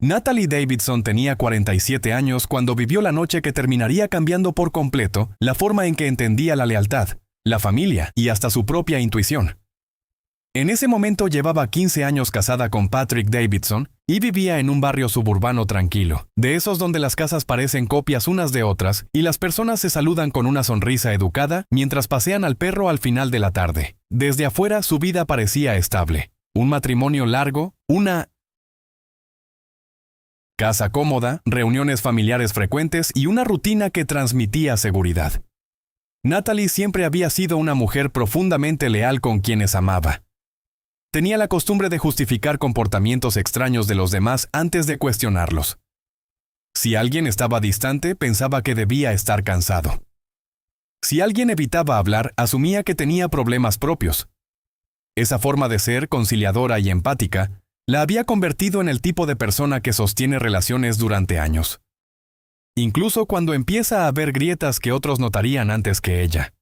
Natalie Davidson tenía 47 años cuando vivió la noche que terminaría cambiando por completo la forma en que entendía la lealtad, la familia y hasta su propia intuición. En ese momento llevaba 15 años casada con Patrick Davidson y vivía en un barrio suburbano tranquilo, de esos donde las casas parecen copias unas de otras y las personas se saludan con una sonrisa educada mientras pasean al perro al final de la tarde. Desde afuera su vida parecía estable. Un matrimonio largo, una casa cómoda, reuniones familiares frecuentes y una rutina que transmitía seguridad. Natalie siempre había sido una mujer profundamente leal con quienes amaba. Tenía la costumbre de justificar comportamientos extraños de los demás antes de cuestionarlos. Si alguien estaba distante, pensaba que debía estar cansado. Si alguien evitaba hablar, asumía que tenía problemas propios. Esa forma de ser, conciliadora y empática, la había convertido en el tipo de persona que sostiene relaciones durante años. Incluso cuando empieza a haber grietas que otros notarían antes que ella.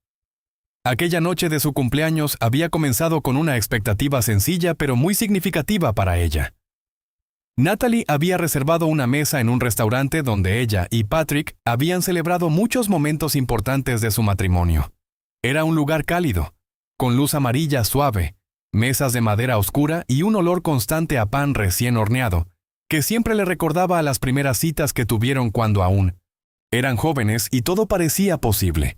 Aquella noche de su cumpleaños había comenzado con una expectativa sencilla pero muy significativa para ella. Natalie había reservado una mesa en un restaurante donde ella y Patrick habían celebrado muchos momentos importantes de su matrimonio. Era un lugar cálido, con luz amarilla suave, mesas de madera oscura y un olor constante a pan recién horneado, que siempre le recordaba a las primeras citas que tuvieron cuando aún eran jóvenes y todo parecía posible.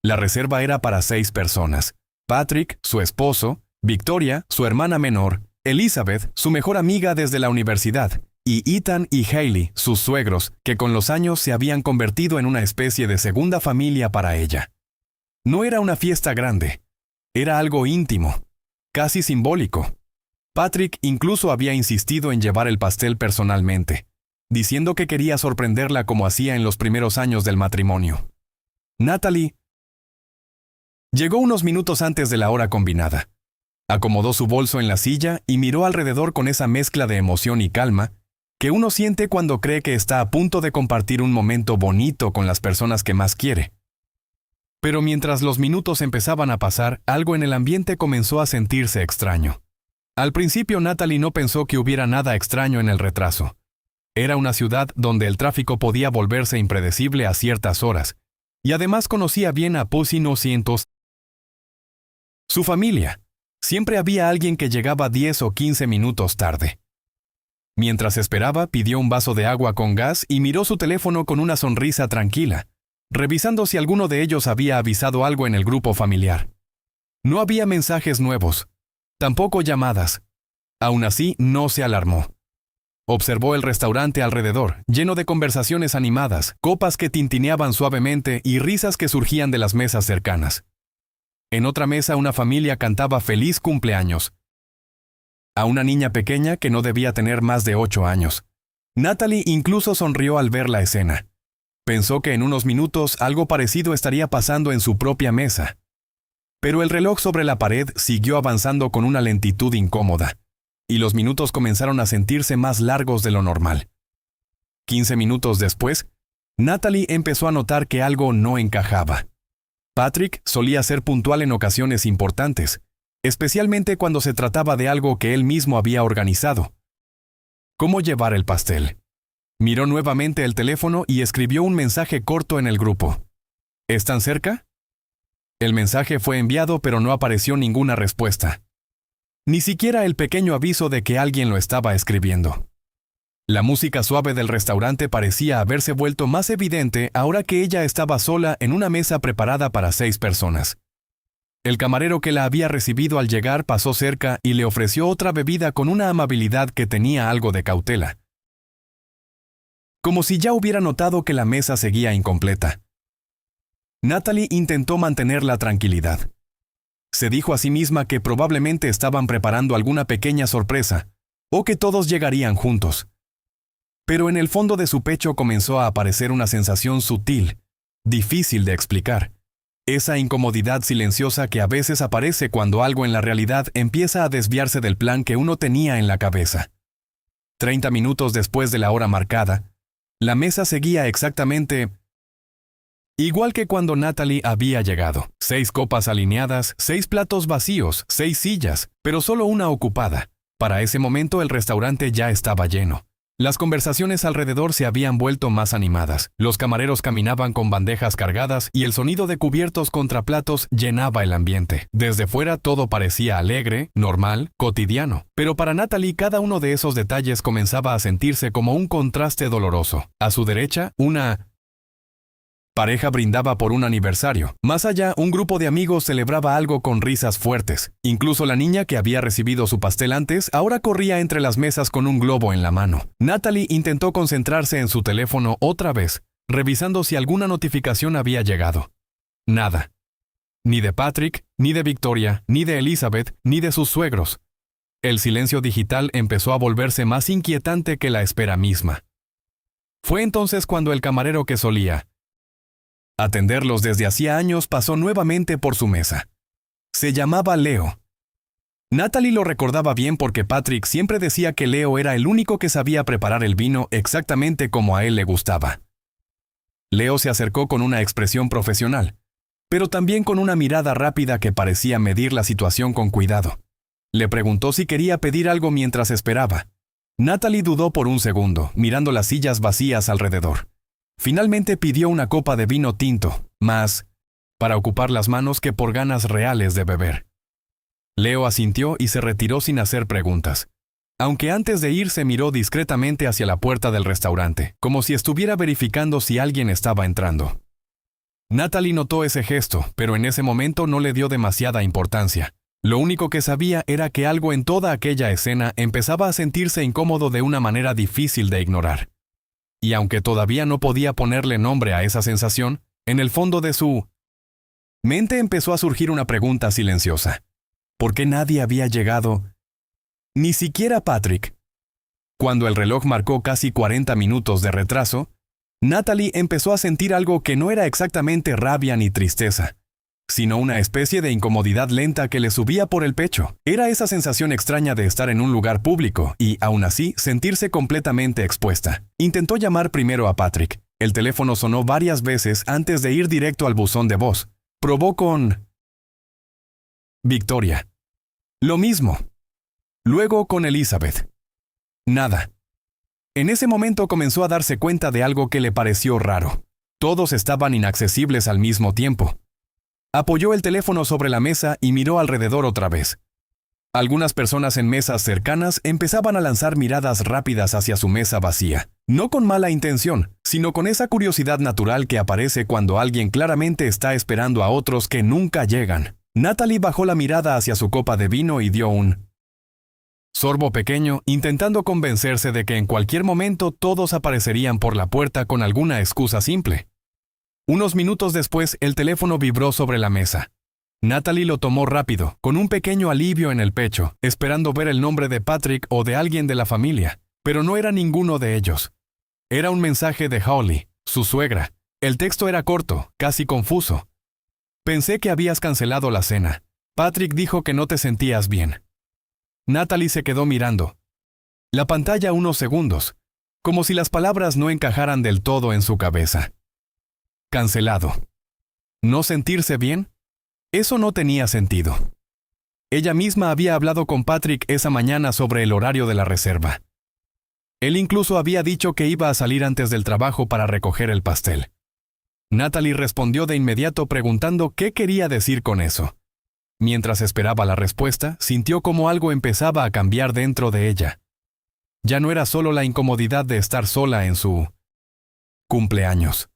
La reserva era para 6 personas: Patrick, su esposo; Victoria, su hermana menor; Elizabeth, su mejor amiga desde la universidad; y Ethan y Hailey, sus suegros, que con los años se habían convertido en una especie de segunda familia para ella. No era una fiesta grande, era algo íntimo, casi simbólico. Patrick incluso había insistido en llevar el pastel personalmente, diciendo que quería sorprenderla como hacía en los primeros años del matrimonio. Natalie llegó unos minutos antes de la hora combinada. Acomodó su bolso en la silla y miró alrededor con esa mezcla de emoción y calma que uno siente cuando cree que está a punto de compartir un momento bonito con las personas que más quiere. Pero mientras los minutos empezaban a pasar, algo en el ambiente comenzó a sentirse extraño. Al principio Natalie no pensó que hubiera nada extraño en el retraso. Era una ciudad donde el tráfico podía volverse impredecible a ciertas horas, y además conocía bien a Pussy 900. Su familia. Siempre había alguien que llegaba 10 o 15 minutos tarde. Mientras esperaba, pidió un vaso de agua con gas y miró su teléfono con una sonrisa tranquila, revisando si alguno de ellos había avisado algo en el grupo familiar. No había mensajes nuevos, tampoco llamadas. Aún así, no se alarmó. Observó el restaurante alrededor, lleno de conversaciones animadas, copas que tintineaban suavemente y risas que surgían de las mesas cercanas. En otra mesa una familia cantaba feliz cumpleaños a una niña pequeña que no debía tener más de 8 años. Natalie incluso sonrió al ver la escena. Pensó que en unos minutos algo parecido estaría pasando en su propia mesa. Pero el reloj sobre la pared siguió avanzando con una lentitud incómoda, y los minutos comenzaron a sentirse más largos de lo normal. 15 minutos después, Natalie empezó a notar que algo no encajaba. Patrick solía ser puntual en ocasiones importantes, especialmente cuando se trataba de algo que él mismo había organizado. ¿Cómo llevar el pastel? Miró nuevamente el teléfono y escribió un mensaje corto en el grupo. ¿Están cerca? El mensaje fue enviado, pero no apareció ninguna respuesta. Ni siquiera el pequeño aviso de que alguien lo estaba escribiendo. La música suave del restaurante parecía haberse vuelto más evidente ahora que ella estaba sola en una mesa preparada para 6 personas. El camarero que la había recibido al llegar pasó cerca y le ofreció otra bebida con una amabilidad que tenía algo de cautela. Como si ya hubiera notado que la mesa seguía incompleta. Natalie intentó mantener la tranquilidad. Se dijo a sí misma que probablemente estaban preparando alguna pequeña sorpresa, o que todos llegarían juntos. Pero en el fondo de su pecho comenzó a aparecer una sensación sutil, difícil de explicar. Esa incomodidad silenciosa que a veces aparece cuando algo en la realidad empieza a desviarse del plan que uno tenía en la cabeza. 30 minutos después de la hora marcada, la mesa seguía exactamente igual que cuando Natalie había llegado. 6 copas alineadas, 6 platos vacíos, 6 sillas, pero solo una ocupada. Para ese momento el restaurante ya estaba lleno. Las conversaciones alrededor se habían vuelto más animadas. Los camareros caminaban con bandejas cargadas y el sonido de cubiertos contra platos llenaba el ambiente. Desde fuera todo parecía alegre, normal, cotidiano. Pero para Natalie cada uno de esos detalles comenzaba a sentirse como un contraste doloroso. A su derecha, una pareja brindaba por un aniversario. Más allá, un grupo de amigos celebraba algo con risas fuertes. Incluso la niña que había recibido su pastel antes ahora corría entre las mesas con un globo en la mano. Natalie intentó concentrarse en su teléfono otra vez, revisando si alguna notificación había llegado. Nada. Ni de Patrick, ni de Victoria, ni de Elizabeth, ni de sus suegros. El silencio digital empezó a volverse más inquietante que la espera misma. Fue entonces cuando el camarero que solía atenderlos desde hacía años pasó nuevamente por su mesa. Se llamaba Leo. Natalie lo recordaba bien porque Patrick siempre decía que Leo era el único que sabía preparar el vino exactamente como a él le gustaba. Leo se acercó con una expresión profesional, pero también con una mirada rápida que parecía medir la situación con cuidado. Le preguntó si quería pedir algo mientras esperaba. Natalie dudó por un segundo, mirando las sillas vacías alrededor. Finalmente pidió una copa de vino tinto, más para ocupar las manos que por ganas reales de beber. Leo asintió y se retiró sin hacer preguntas. Aunque antes de irse miró discretamente hacia la puerta del restaurante, como si estuviera verificando si alguien estaba entrando. Natalie notó ese gesto, pero en ese momento no le dio demasiada importancia. Lo único que sabía era que algo en toda aquella escena empezaba a sentirse incómodo de una manera difícil de ignorar. Y aunque todavía no podía ponerle nombre a esa sensación, en el fondo de su mente empezó a surgir una pregunta silenciosa. ¿Por qué nadie había llegado? Ni siquiera Patrick. Cuando el reloj marcó casi 40 minutos de retraso, Natalie empezó a sentir algo que no era exactamente rabia ni tristeza, sino una especie de incomodidad lenta que le subía por el pecho. Era esa sensación extraña de estar en un lugar público y, aún así, sentirse completamente expuesta. Intentó llamar primero a Patrick. El teléfono sonó varias veces antes de ir directo al buzón de voz. Probó con Victoria. Lo mismo. Luego con Elizabeth. Nada. En ese momento comenzó a darse cuenta de algo que le pareció raro. Todos estaban inaccesibles al mismo tiempo. Apoyó el teléfono sobre la mesa y miró alrededor otra vez. Algunas personas en mesas cercanas empezaban a lanzar miradas rápidas hacia su mesa vacía, no con mala intención, sino con esa curiosidad natural que aparece cuando alguien claramente está esperando a otros que nunca llegan. Natalie bajó la mirada hacia su copa de vino y dio un sorbo pequeño, intentando convencerse de que en cualquier momento todos aparecerían por la puerta con alguna excusa simple. Unos minutos después, el teléfono vibró sobre la mesa. Natalie lo tomó rápido, con un pequeño alivio en el pecho, esperando ver el nombre de Patrick o de alguien de la familia, pero no era ninguno de ellos. Era un mensaje de Holly, su suegra. El texto era corto, casi confuso. Pensé que habías cancelado la cena. Patrick dijo que no te sentías bien. Natalie se quedó mirando la pantalla unos segundos, como si las palabras no encajaran del todo en su cabeza. Cancelado. ¿No sentirse bien? Eso no tenía sentido. Ella misma había hablado con Patrick esa mañana sobre el horario de la reserva. Él incluso había dicho que iba a salir antes del trabajo para recoger el pastel. Natalie respondió de inmediato preguntando qué quería decir con eso. Mientras esperaba la respuesta, sintió como algo empezaba a cambiar dentro de ella. Ya no era solo la incomodidad de estar sola en su cumpleaños.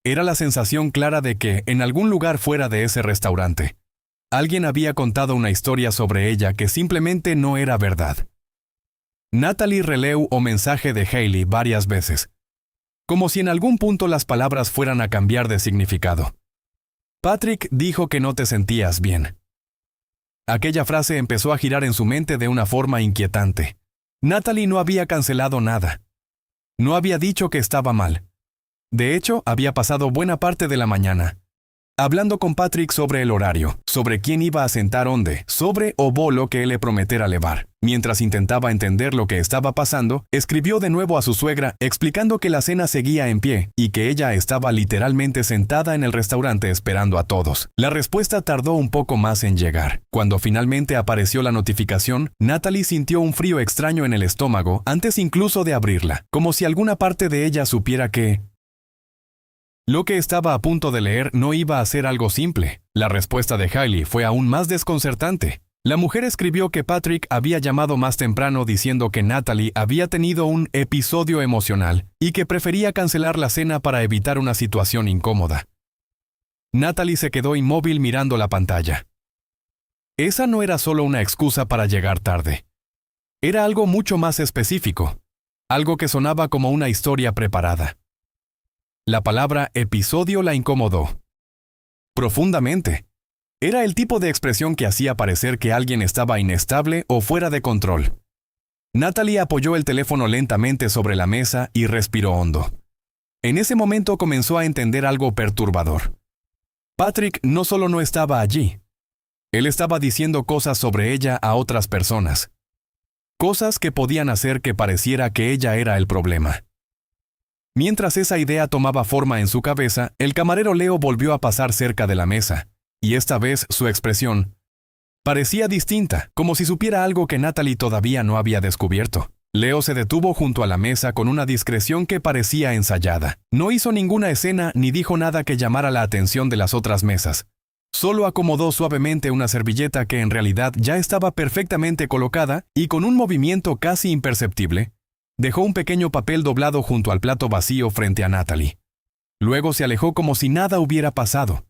Era la sensación clara de que, en algún lugar fuera de ese restaurante, alguien había contado una historia sobre ella que simplemente no era verdad. Natalie releu o mensaje de Hailey varias veces, como si en algún punto las palabras fueran a cambiar de significado. Patrick dijo que no te sentías bien. Aquella frase empezó a girar en su mente de una forma inquietante. Natalie no había cancelado nada. No había dicho que estaba mal. De hecho, había pasado buena parte de la mañana hablando con Patrick sobre el horario, sobre quién iba a sentar dónde, sobre o bolo que él le prometera levar. Mientras intentaba entender lo que estaba pasando, escribió de nuevo a su suegra explicando que la cena seguía en pie y que ella estaba literalmente sentada en el restaurante esperando a todos. La respuesta tardó un poco más en llegar. Cuando finalmente apareció la notificación, Natalie sintió un frío extraño en el estómago antes incluso de abrirla, como si alguna parte de ella supiera que lo que estaba a punto de leer no iba a ser algo simple. La respuesta de Hailey fue aún más desconcertante. La mujer escribió que Patrick había llamado más temprano diciendo que Natalie había tenido un episodio emocional y que prefería cancelar la cena para evitar una situación incómoda. Natalie se quedó inmóvil mirando la pantalla. Esa no era solo una excusa para llegar tarde. Era algo mucho más específico, algo que sonaba como una historia preparada. La palabra episodio la incomodó profundamente. Era el tipo de expresión que hacía parecer que alguien estaba inestable o fuera de control. Natalie apoyó el teléfono lentamente sobre la mesa y respiró hondo. En ese momento comenzó a entender algo perturbador. Patrick no solo no estaba allí, él estaba diciendo cosas sobre ella a otras personas. Cosas que podían hacer que pareciera que ella era el problema. Mientras esa idea tomaba forma en su cabeza, el camarero Leo volvió a pasar cerca de la mesa, y esta vez su expresión parecía distinta, como si supiera algo que Natalie todavía no había descubierto. Leo se detuvo junto a la mesa con una discreción que parecía ensayada. No hizo ninguna escena ni dijo nada que llamara la atención de las otras mesas. Solo acomodó suavemente una servilleta que en realidad ya estaba perfectamente colocada y con un movimiento casi imperceptible, dejó un pequeño papel doblado junto al plato vacío frente a Natalie. Luego se alejó como si nada hubiera pasado.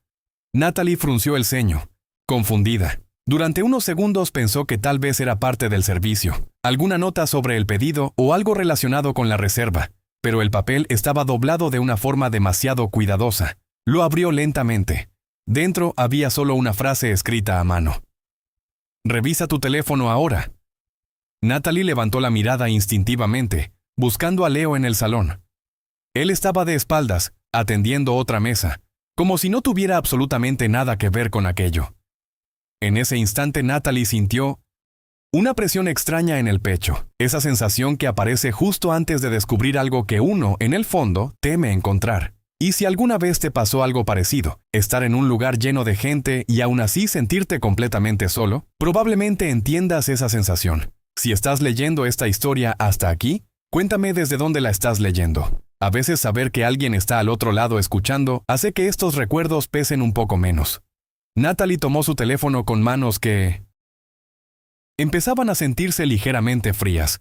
Natalie frunció el ceño, confundida. Durante unos segundos pensó que tal vez era parte del servicio, alguna nota sobre el pedido o algo relacionado con la reserva, pero el papel estaba doblado de una forma demasiado cuidadosa. Lo abrió lentamente. Dentro había solo una frase escrita a mano. «Revisa tu teléfono ahora». Natalie levantó la mirada instintivamente, buscando a Leo en el salón. Él estaba de espaldas, atendiendo otra mesa, como si no tuviera absolutamente nada que ver con aquello. En ese instante Natalie sintió una presión extraña en el pecho, esa sensación que aparece justo antes de descubrir algo que uno, en el fondo, teme encontrar. Y si alguna vez te pasó algo parecido, estar en un lugar lleno de gente y aún así sentirte completamente solo, probablemente entiendas esa sensación. Si estás leyendo esta historia hasta aquí, cuéntame desde dónde la estás leyendo. A veces saber que alguien está al otro lado escuchando hace que estos recuerdos pesen un poco menos. Natalie tomó su teléfono con manos que empezaban a sentirse ligeramente frías.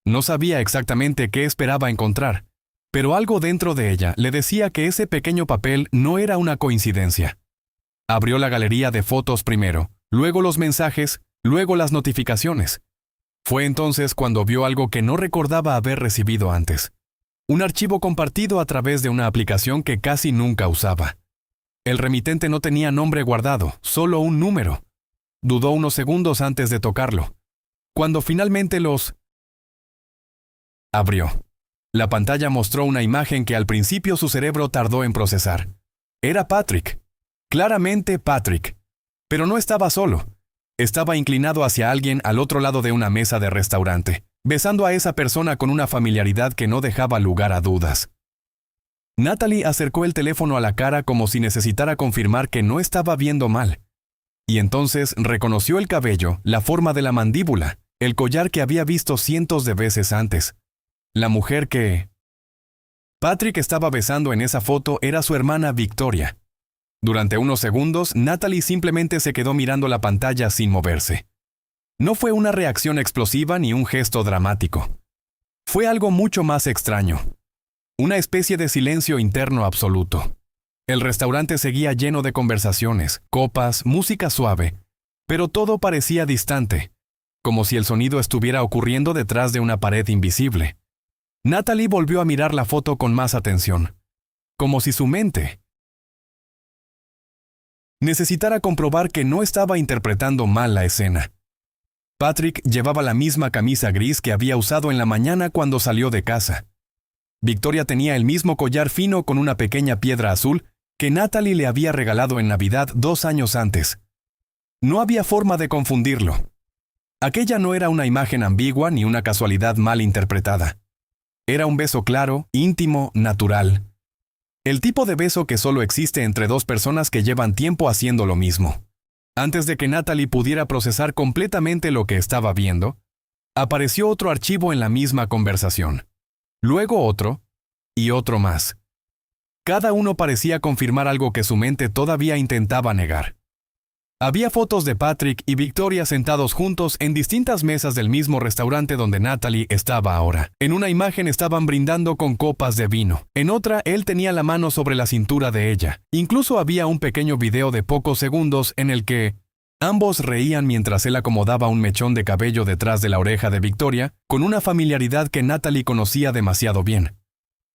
No sabía exactamente qué esperaba encontrar, pero algo dentro de ella le decía que ese pequeño papel no era una coincidencia. Abrió la galería de fotos primero, luego los mensajes, luego las notificaciones. Fue entonces cuando vio algo que no recordaba haber recibido antes. Un archivo compartido a través de una aplicación que casi nunca usaba. El remitente no tenía nombre guardado, solo un número. Dudó unos segundos antes de tocarlo. Cuando finalmente los abrió. La pantalla mostró una imagen que al principio su cerebro tardó en procesar. Era Patrick. Claramente Patrick. Pero no estaba solo. Estaba inclinado hacia alguien al otro lado de una mesa de restaurante, besando a esa persona con una familiaridad que no dejaba lugar a dudas. Natalie acercó el teléfono a la cara como si necesitara confirmar que no estaba viendo mal. Y entonces reconoció el cabello, la forma de la mandíbula, el collar que había visto cientos de veces antes. La mujer que Patrick estaba besando en esa foto era su hermana Victoria. Durante unos segundos, Natalie simplemente se quedó mirando la pantalla sin moverse. No fue una reacción explosiva ni un gesto dramático. Fue algo mucho más extraño. Una especie de silencio interno absoluto. El restaurante seguía lleno de conversaciones, copas, música suave, pero todo parecía distante, como si el sonido estuviera ocurriendo detrás de una pared invisible. Natalie volvió a mirar la foto con más atención, como si su mente necesitara comprobar que no estaba interpretando mal la escena. Patrick llevaba la misma camisa gris que había usado en la mañana cuando salió de casa. Victoria tenía el mismo collar fino con una pequeña piedra azul que Natalie le había regalado en Navidad 2 años antes. No había forma de confundirlo. Aquella no era una imagen ambigua ni una casualidad mal interpretada. Era un beso claro, íntimo, natural. El tipo de beso que solo existe entre dos personas que llevan tiempo haciendo lo mismo. Antes de que Natalie pudiera procesar completamente lo que estaba viendo, apareció otro archivo en la misma conversación. Luego otro, y otro más. Cada uno parecía confirmar algo que su mente todavía intentaba negar. Había fotos de Patrick y Victoria sentados juntos en distintas mesas del mismo restaurante donde Natalie estaba ahora. En una imagen estaban brindando con copas de vino. En otra, él tenía la mano sobre la cintura de ella. Incluso había un pequeño video de pocos segundos en el que ambos reían mientras él acomodaba un mechón de cabello detrás de la oreja de Victoria, con una familiaridad que Natalie conocía demasiado bien.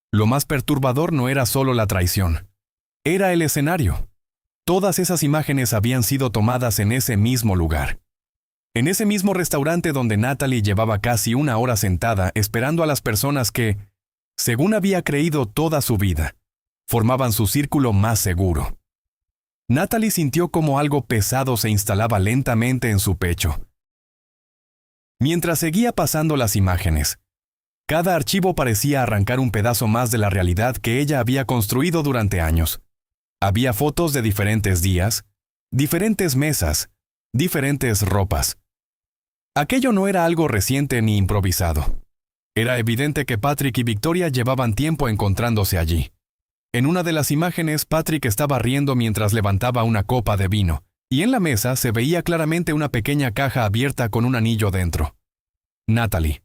Lo más perturbador no era solo la traición. Era el escenario. Todas esas imágenes habían sido tomadas en ese mismo lugar. En ese mismo restaurante donde Natalie llevaba casi 1 hora sentada esperando a las personas que, según había creído toda su vida, formaban su círculo más seguro. Natalie sintió como algo pesado se instalaba lentamente en su pecho. Mientras seguía pasando las imágenes, cada archivo parecía arrancar un pedazo más de la realidad que ella había construido durante años. Había fotos de diferentes días, diferentes mesas, diferentes ropas. Aquello no era algo reciente ni improvisado. Era evidente que Patrick y Victoria llevaban tiempo encontrándose allí. En una de las imágenes, Patrick estaba riendo mientras levantaba una copa de vino, y en la mesa se veía claramente una pequeña caja abierta con un anillo dentro. Natalie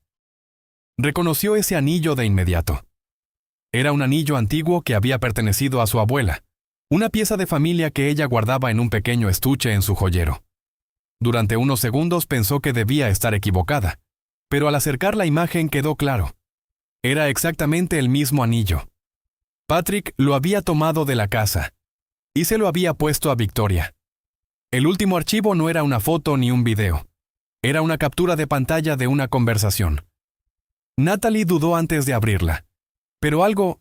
reconoció ese anillo de inmediato. Era un anillo antiguo que había pertenecido a su abuela. Una pieza de familia que ella guardaba en un pequeño estuche en su joyero. Durante unos segundos pensó que debía estar equivocada, pero al acercar la imagen quedó claro. Era exactamente el mismo anillo. Patrick lo había tomado de la casa y se lo había puesto a Victoria. El último archivo no era una foto ni un video. Era una captura de pantalla de una conversación. Natalie dudó antes de abrirla, pero algo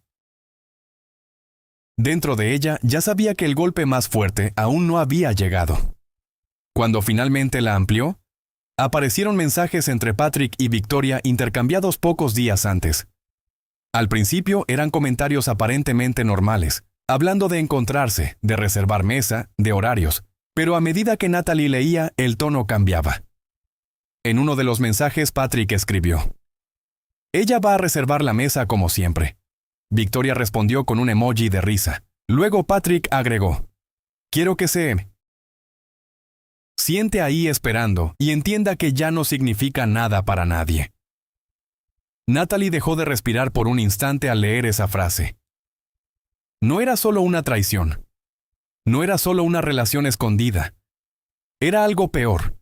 dentro de ella ya sabía que el golpe más fuerte aún no había llegado. Cuando finalmente la amplió, aparecieron mensajes entre Patrick y Victoria intercambiados pocos días antes. Al principio eran comentarios aparentemente normales, hablando de encontrarse, de reservar mesa, de horarios, pero a medida que Natalie leía, el tono cambiaba. En uno de los mensajes Patrick escribió: «Ella va a reservar la mesa como siempre». Victoria respondió con un emoji de risa. Luego Patrick agregó: «Quiero que se siente ahí esperando y entienda que ya no significa nada para nadie». Natalie dejó de respirar por un instante al leer esa frase. No era solo una traición. No era solo una relación escondida. Era algo peor.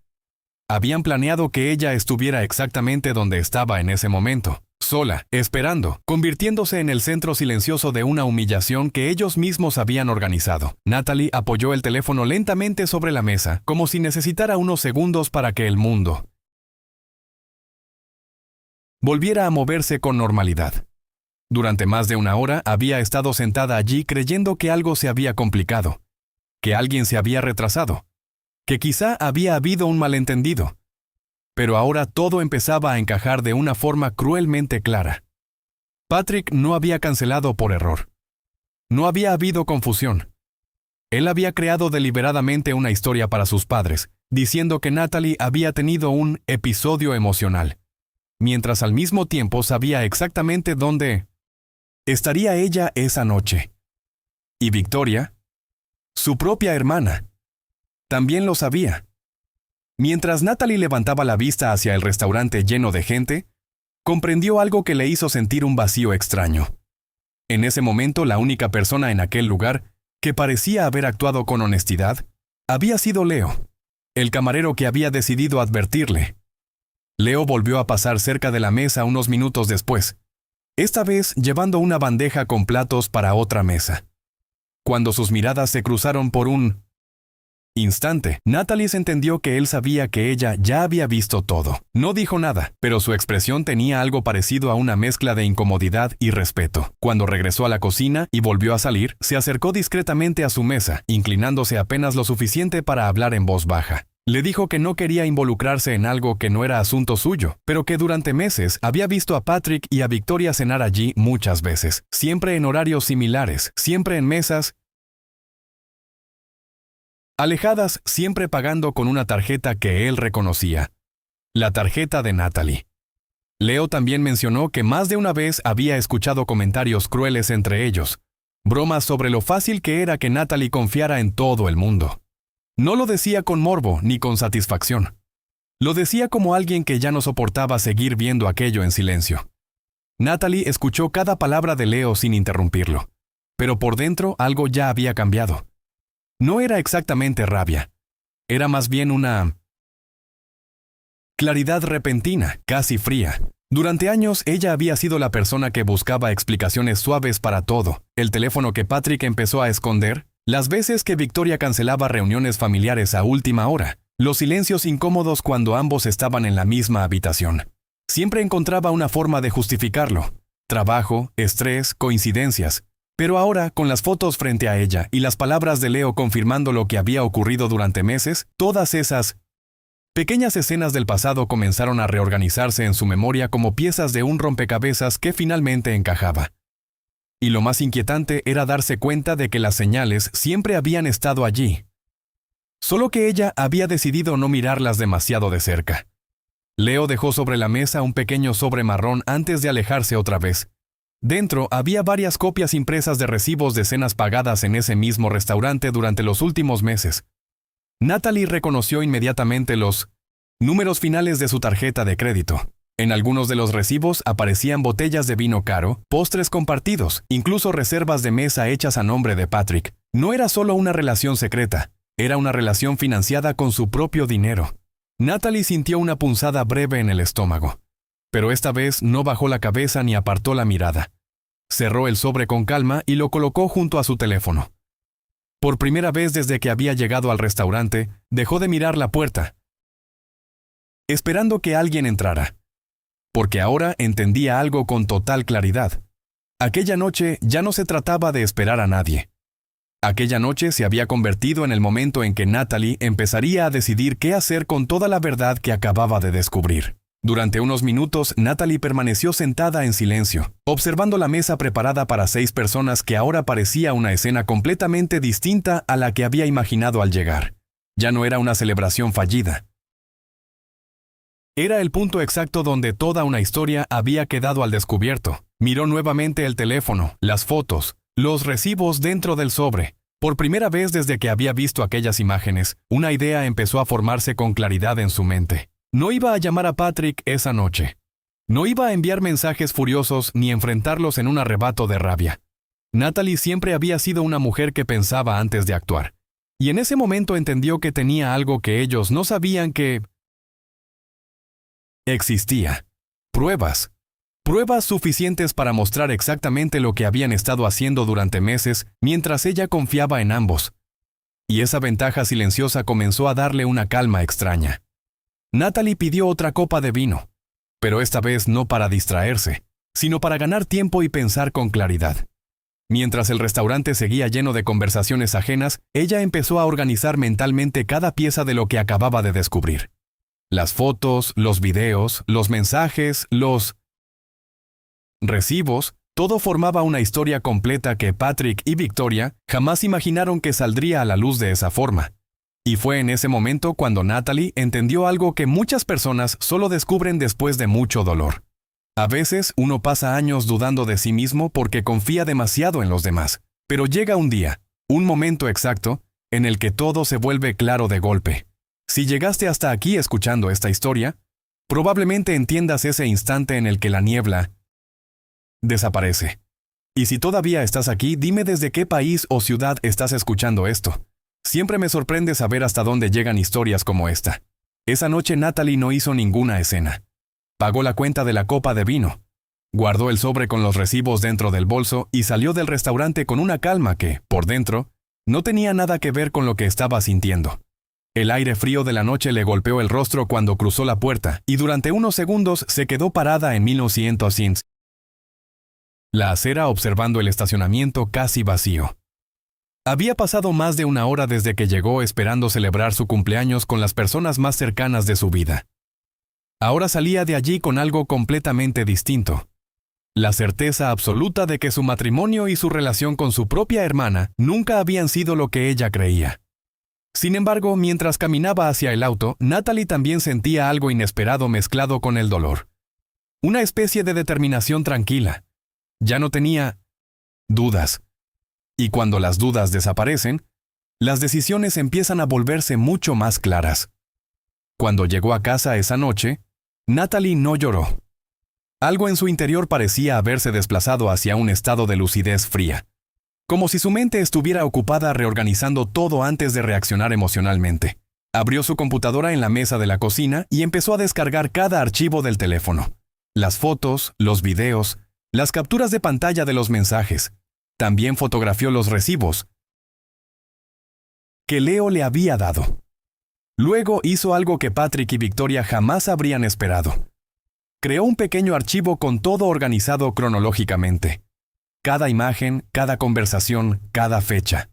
Habían planeado que ella estuviera exactamente donde estaba en ese momento, sola, esperando, convirtiéndose en el centro silencioso de una humillación que ellos mismos habían organizado. Natalie apoyó el teléfono lentamente sobre la mesa, como si necesitara unos segundos para que el mundo volviera a moverse con normalidad. Durante más de 1 hora había estado sentada allí creyendo que algo se había complicado, que alguien se había retrasado, que quizá había habido un malentendido. Pero ahora todo empezaba a encajar de una forma cruelmente clara. Patrick no había cancelado por error. No había habido confusión. Él había creado deliberadamente una historia para sus padres, diciendo que Natalie había tenido un episodio emocional, mientras al mismo tiempo sabía exactamente dónde estaría ella esa noche. Y Victoria, su propia hermana, también lo sabía. Mientras Natalie levantaba la vista hacia el restaurante lleno de gente, comprendió algo que le hizo sentir un vacío extraño. En ese momento, la única persona en aquel lugar que parecía haber actuado con honestidad había sido Leo, el camarero que había decidido advertirle. Leo volvió a pasar cerca de la mesa unos minutos después, esta vez llevando una bandeja con platos para otra mesa. Cuando sus miradas se cruzaron por un instante, Natalie entendió que él sabía que ella ya había visto todo. No dijo nada, pero su expresión tenía algo parecido a una mezcla de incomodidad y respeto. Cuando regresó a la cocina y volvió a salir, se acercó discretamente a su mesa, inclinándose apenas lo suficiente para hablar en voz baja. Le dijo que no quería involucrarse en algo que no era asunto suyo, pero que durante meses había visto a Patrick y a Victoria cenar allí muchas veces, siempre en horarios similares, siempre en mesas alejadas, siempre pagando con una tarjeta que él reconocía. La tarjeta de Natalie. Leo también mencionó que más de una vez había escuchado comentarios crueles entre ellos, bromas sobre lo fácil que era que Natalie confiara en todo el mundo. No lo decía con morbo ni con satisfacción. Lo decía como alguien que ya no soportaba seguir viendo aquello en silencio. Natalie escuchó cada palabra de Leo sin interrumpirlo, pero por dentro algo ya había cambiado. No era exactamente rabia, era más bien una claridad repentina, casi fría. Durante años ella había sido la persona que buscaba explicaciones suaves para todo, el teléfono que Patrick empezó a esconder, las veces que Victoria cancelaba reuniones familiares a última hora, los silencios incómodos cuando ambos estaban en la misma habitación. Siempre encontraba una forma de justificarlo. Trabajo, estrés, coincidencias. Pero ahora, con las fotos frente a ella y las palabras de Leo confirmando lo que había ocurrido durante meses, todas esas pequeñas escenas del pasado comenzaron a reorganizarse en su memoria como piezas de un rompecabezas que finalmente encajaba. Y lo más inquietante era darse cuenta de que las señales siempre habían estado allí. Solo que ella había decidido no mirarlas demasiado de cerca. Leo dejó sobre la mesa un pequeño sobre marrón antes de alejarse otra vez. Dentro había varias copias impresas de recibos de cenas pagadas en ese mismo restaurante durante los últimos meses. Natalie reconoció inmediatamente los números finales de su tarjeta de crédito. En algunos de los recibos aparecían botellas de vino caro, postres compartidos, incluso reservas de mesa hechas a nombre de Patrick. No era solo una relación secreta, era una relación financiada con su propio dinero. Natalie sintió una punzada breve en el estómago, pero esta vez no bajó la cabeza ni apartó la mirada. Cerró el sobre con calma y lo colocó junto a su teléfono. Por primera vez desde que había llegado al restaurante, dejó de mirar la puerta, esperando que alguien entrara. Porque ahora entendía algo con total claridad. Aquella noche ya no se trataba de esperar a nadie. Aquella noche se había convertido en el momento en que Natalie empezaría a decidir qué hacer con toda la verdad que acababa de descubrir. Durante unos minutos, Natalie permaneció sentada en silencio, observando la mesa preparada para 6 personas que ahora parecía una escena completamente distinta a la que había imaginado al llegar. Ya no era una celebración fallida. Era el punto exacto donde toda una historia había quedado al descubierto. Miró nuevamente el teléfono, las fotos, los recibos dentro del sobre. Por primera vez desde que había visto aquellas imágenes, una idea empezó a formarse con claridad en su mente. No iba a llamar a Patrick esa noche. No iba a enviar mensajes furiosos ni enfrentarlos en un arrebato de rabia. Natalie siempre había sido una mujer que pensaba antes de actuar. Y en ese momento entendió que tenía algo que ellos no sabían que existía. Pruebas. Pruebas suficientes para mostrar exactamente lo que habían estado haciendo durante meses mientras ella confiaba en ambos. Y esa ventaja silenciosa comenzó a darle una calma extraña. Natalie pidió otra copa de vino, pero esta vez no para distraerse, sino para ganar tiempo y pensar con claridad. Mientras el restaurante seguía lleno de conversaciones ajenas, ella empezó a organizar mentalmente cada pieza de lo que acababa de descubrir. Las fotos, los videos, los mensajes, los recibos, todo formaba una historia completa que Patrick y Victoria jamás imaginaron que saldría a la luz de esa forma. Y fue en ese momento cuando Natalie entendió algo que muchas personas solo descubren después de mucho dolor. A veces uno pasa años dudando de sí mismo porque confía demasiado en los demás, pero llega un día, un momento exacto, en el que todo se vuelve claro de golpe. Si llegaste hasta aquí escuchando esta historia, probablemente entiendas ese instante en el que la niebla desaparece. Y si todavía estás aquí, dime desde qué país o ciudad estás escuchando esto. Siempre me sorprende saber hasta dónde llegan historias como esta. Esa noche Natalie no hizo ninguna escena. Pagó la cuenta de la copa de vino. Guardó el sobre con los recibos dentro del bolso y salió del restaurante con una calma que, por dentro, no tenía nada que ver con lo que estaba sintiendo. El aire frío de la noche le golpeó el rostro cuando cruzó la puerta y durante unos segundos se quedó parada en 1900. La acera observando el estacionamiento casi vacío. Había pasado más de una hora desde que llegó esperando celebrar su cumpleaños con las personas más cercanas de su vida. Ahora salía de allí con algo completamente distinto. La certeza absoluta de que su matrimonio y su relación con su propia hermana nunca habían sido lo que ella creía. Sin embargo, mientras caminaba hacia el auto, Natalie también sentía algo inesperado mezclado con el dolor. Una especie de determinación tranquila. Ya no tenía dudas. Y cuando las dudas desaparecen, las decisiones empiezan a volverse mucho más claras. Cuando llegó a casa esa noche, Natalie no lloró. Algo en su interior parecía haberse desplazado hacia un estado de lucidez fría, como si su mente estuviera ocupada reorganizando todo antes de reaccionar emocionalmente. Abrió su computadora en la mesa de la cocina y empezó a descargar cada archivo del teléfono. Las fotos, los videos, las capturas de pantalla de los mensajes. También fotografió los recibos que Leo le había dado. Luego hizo algo que Patrick y Victoria jamás habrían esperado. Creó un pequeño archivo con todo organizado cronológicamente. Cada imagen, cada conversación, cada fecha.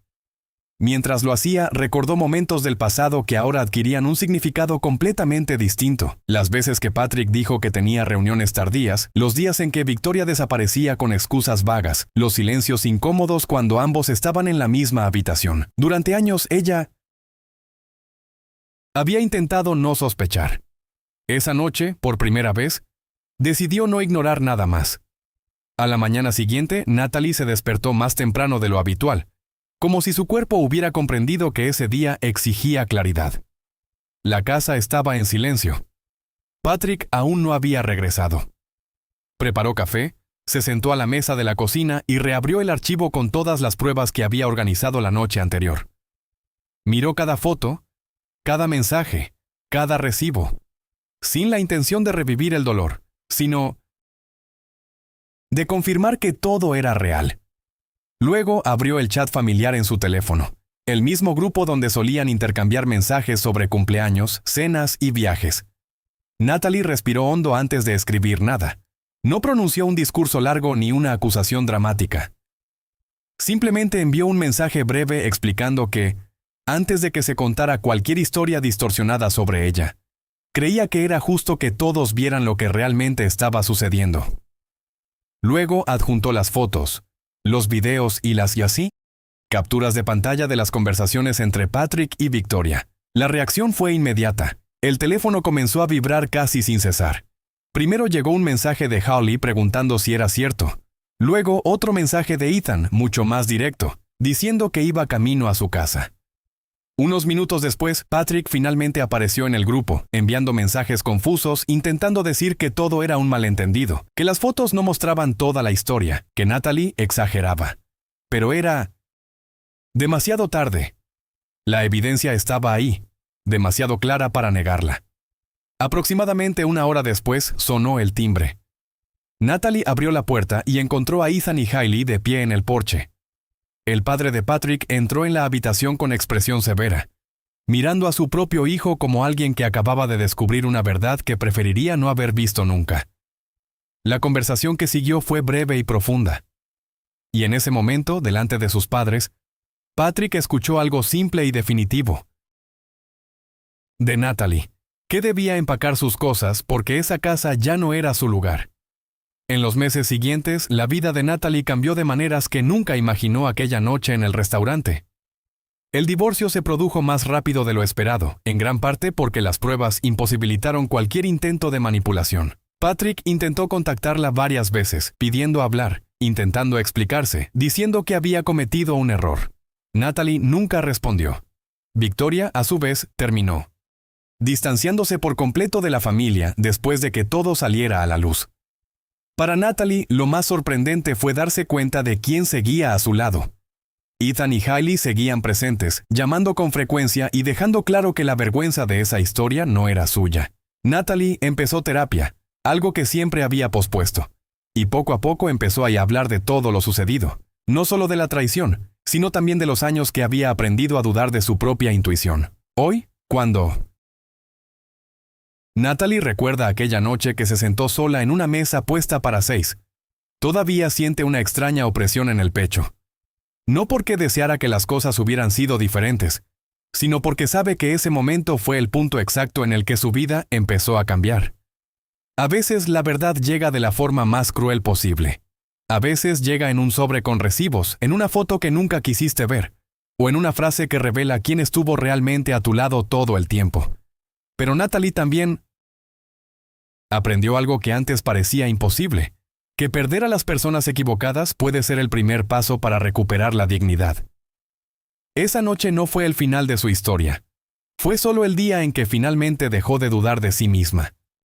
Mientras lo hacía, recordó momentos del pasado que ahora adquirían un significado completamente distinto. Las veces que Patrick dijo que tenía reuniones tardías, los días en que Victoria desaparecía con excusas vagas, los silencios incómodos cuando ambos estaban en la misma habitación. Durante años ella había intentado no sospechar. Esa noche, por primera vez, decidió no ignorar nada más. A la mañana siguiente, Natalie se despertó más temprano de lo habitual, como si su cuerpo hubiera comprendido que ese día exigía claridad. La casa estaba en silencio. Patrick aún no había regresado. Preparó café, se sentó a la mesa de la cocina y reabrió el archivo con todas las pruebas que había organizado la noche anterior. Miró cada foto, cada mensaje, cada recibo, sin la intención de revivir el dolor, sino de confirmar que todo era real. Luego abrió el chat familiar en su teléfono, el mismo grupo donde solían intercambiar mensajes sobre cumpleaños, cenas y viajes. Natalie respiró hondo antes de escribir nada. No pronunció un discurso largo ni una acusación dramática. Simplemente envió un mensaje breve explicando que, antes de que se contara cualquier historia distorsionada sobre ella, creía que era justo que todos vieran lo que realmente estaba sucediendo. Luego adjuntó las fotos, los videos y así, capturas de pantalla de las conversaciones entre Patrick y Victoria. La reacción fue inmediata. El teléfono comenzó a vibrar casi sin cesar. Primero llegó un mensaje de Holly preguntando si era cierto. Luego otro mensaje de Ethan, mucho más directo, diciendo que iba camino a su casa. Unos minutos después, Patrick finalmente apareció en el grupo, enviando mensajes confusos, intentando decir que todo era un malentendido, que las fotos no mostraban toda la historia, que Natalie exageraba. Pero era demasiado tarde. La evidencia estaba ahí, demasiado clara para negarla. Aproximadamente una hora después, sonó el timbre. Natalie abrió la puerta y encontró a Ethan y Hailey de pie en el porche. El padre de Patrick entró en la habitación con expresión severa, mirando a su propio hijo como alguien que acababa de descubrir una verdad que preferiría no haber visto nunca. La conversación que siguió fue breve y profunda. Y en ese momento, delante de sus padres, Patrick escuchó algo simple y definitivo. De Natalie, que debía empacar sus cosas porque esa casa ya no era su lugar. En los meses siguientes, la vida de Natalie cambió de maneras que nunca imaginó aquella noche en el restaurante. El divorcio se produjo más rápido de lo esperado, en gran parte porque las pruebas imposibilitaron cualquier intento de manipulación. Patrick intentó contactarla varias veces, pidiendo hablar, intentando explicarse, diciendo que había cometido un error. Natalie nunca respondió. Victoria, a su vez, terminó, distanciándose por completo de la familia después de que todo saliera a la luz. Para Natalie, lo más sorprendente fue darse cuenta de quién seguía a su lado. Ethan y Hailey seguían presentes, llamando con frecuencia y dejando claro que la vergüenza de esa historia no era suya. Natalie empezó terapia, algo que siempre había pospuesto. Y poco a poco empezó a hablar de todo lo sucedido, no solo de la traición, sino también de los años que había aprendido a dudar de su propia intuición. Hoy, Cuando Natalie recuerda aquella noche que se sentó sola en una mesa puesta para 6. Todavía siente una extraña opresión en el pecho. No porque deseara que las cosas hubieran sido diferentes, sino porque sabe que ese momento fue el punto exacto en el que su vida empezó a cambiar. A veces la verdad llega de la forma más cruel posible. A veces llega en un sobre con recibos, en una foto que nunca quisiste ver, o en una frase que revela quién estuvo realmente a tu lado todo el tiempo. Pero Natalie también aprendió algo que antes parecía imposible, que perder a las personas equivocadas puede ser el primer paso para recuperar la dignidad. Esa noche no fue el final de su historia. Fue solo el día en que finalmente dejó de dudar de sí misma.